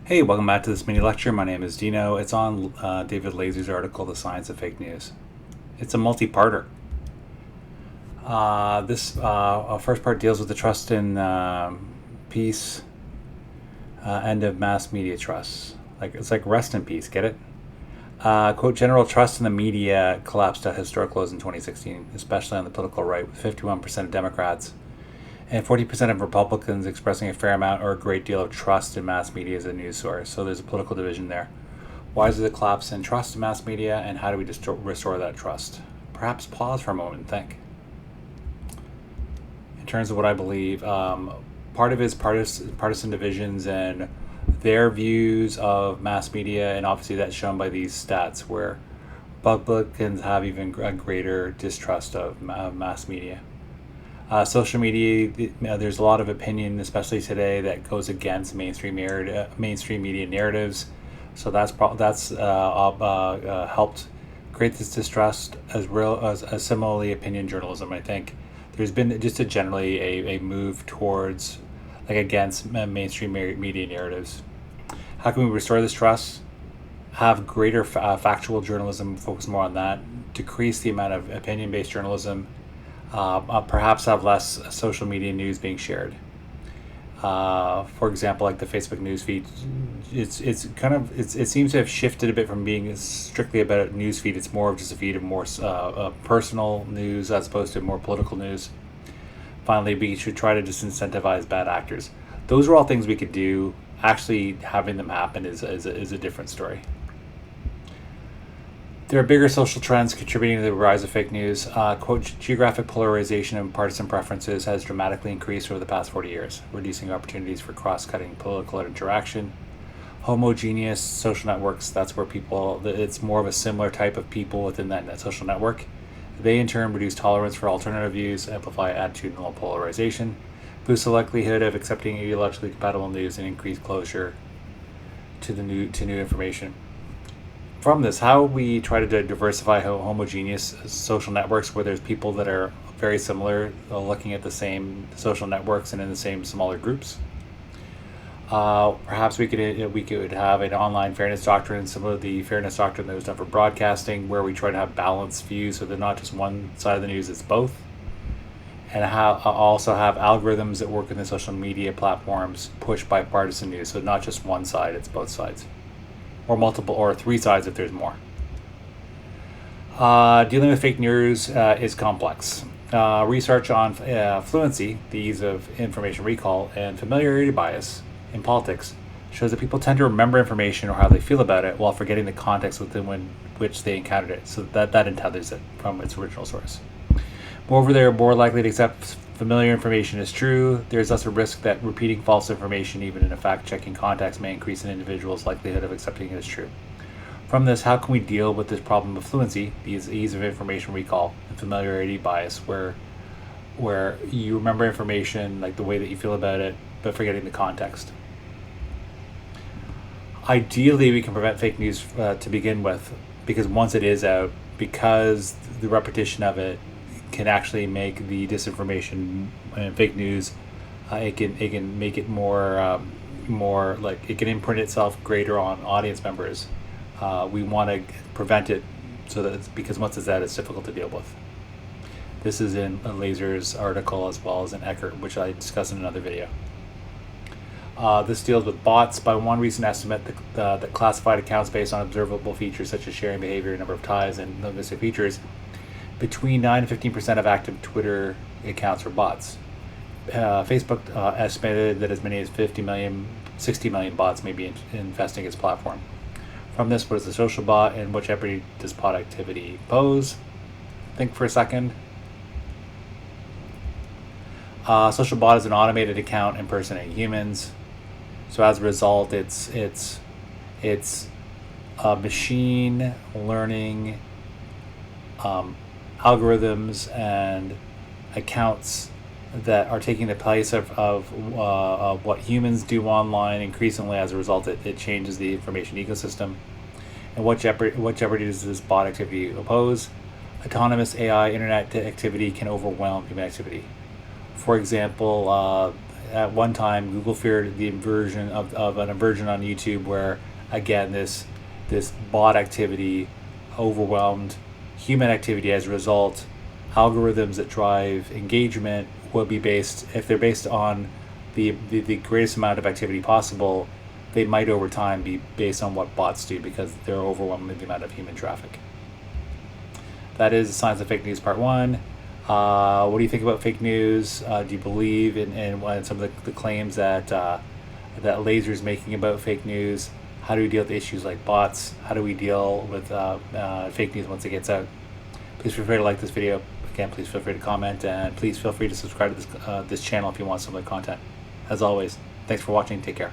Hey, welcome back to this mini lecture. My name is Dino. It's on David Lazer's article, The Science of Fake News. It's a multi-parter. This first part deals with the trust in peace, end of mass media trust. It's like rest in peace, get it? Quote, general trust in the media collapsed at historic lows in 2016, especially on the political right, with 51% of Democrats and 40% of Republicans expressing a fair amount or a great deal of trust in mass media as a news source. So there's a political division there. Why is there a collapse in trust in mass media, and how do we restore that trust? Perhaps pause for a moment and think. In terms of what I believe, part of it is partisan divisions and their views of mass media, and obviously that's shown by these stats where Republicans have even a greater distrust of mass media. Social media, there's a lot of opinion, especially today, that goes against mainstream media narratives. So that's helped create this distrust as similarly opinion journalism. I think there's been just generally a move towards against mainstream media narratives. How can we restore this trust? Have greater factual journalism, focus more on that, decrease the amount of opinion-based journalism, perhaps have less social media news being shared. For example, like the Facebook news feed, it seems to have shifted a bit from being strictly about a news feed. It's more of just a feed of more personal news as opposed to more political news. Finally, we should try to disincentivize bad actors. Those are all things we could do. Actually, having them happen is a different story. There are bigger social trends contributing to the rise of fake news. Quote, geographic polarization and partisan preferences has dramatically increased over the past 40 years, reducing opportunities for cross-cutting political interaction. Homogeneous social networks, that's where it's more of a similar type of people within that social network. They in turn reduce tolerance for alternative views, amplify attitudinal polarization, boost the likelihood of accepting ideologically compatible news, and increase closure to new information. From this, how we try to diversify homogeneous social networks where there's people that are very similar, looking at the same social networks and in the same smaller groups. Perhaps we could have an online fairness doctrine, similar to the fairness doctrine that was done for broadcasting, where we try to have balanced views so they're not just one side of the news, it's both. And also have algorithms that work in the social media platforms push bipartisan news, so not just one side, it's both sides. Or multiple, or three sides if there's more. Dealing with fake news is complex. Research on fluency, the ease of information recall, and familiarity bias in politics shows that people tend to remember information or how they feel about it while forgetting the context within which they encountered it. So that entethers it from its original source. Moreover, they're more likely to accept familiar information as true. There's less a risk that repeating false information, even in a fact-checking context, may increase an individual's likelihood of accepting it as true. From this, how can we deal with this problem of fluency, the ease of information recall, and familiarity bias, where you remember information like the way that you feel about it, but forgetting the context? Ideally, we can prevent fake news to begin with, because once it is out, because the repetition of it can actually make the disinformation and fake news. It can make it more it can imprint itself greater on audience members. We want to prevent it because once it's out, it's difficult to deal with. This is in Lazer's article as well as in Eckert, which I discuss in another video. This deals with bots. By one recent estimate, the classified accounts based on observable features such as sharing behavior, number of ties, and linguistic features. Between 9 and 15% of active Twitter accounts are bots. Facebook estimated that as many as 60 million bots may be infesting its platform. From this, what is a social bot and what jeopardy does bot activity pose? Think for a second. Social bot is an automated account impersonating humans. So as a result, it's a machine learning algorithms and accounts that are taking the place of what humans do online. Increasingly, as a result, it changes the information ecosystem. And what jeopardy does this bot activity pose? Autonomous AI internet activity can overwhelm human activity. For example, at one time Google feared the inversion of an inversion on YouTube where, again, this bot activity overwhelmed human activity. As a result, algorithms that drive engagement will be based, if they're based on the greatest amount of activity possible, they might over time be based on what bots do because they're overwhelming the amount of human traffic. That is the Science of Fake News Part 1. What do you think about fake news? Do you believe in some of the claims that Lazer is making about fake news? How do we deal with issues like bots? How do we deal with fake news once it gets out? Please feel free to like this video. Again, please feel free to comment, and please feel free to subscribe to this channel if you want some other content. As always, thanks for watching. Take care.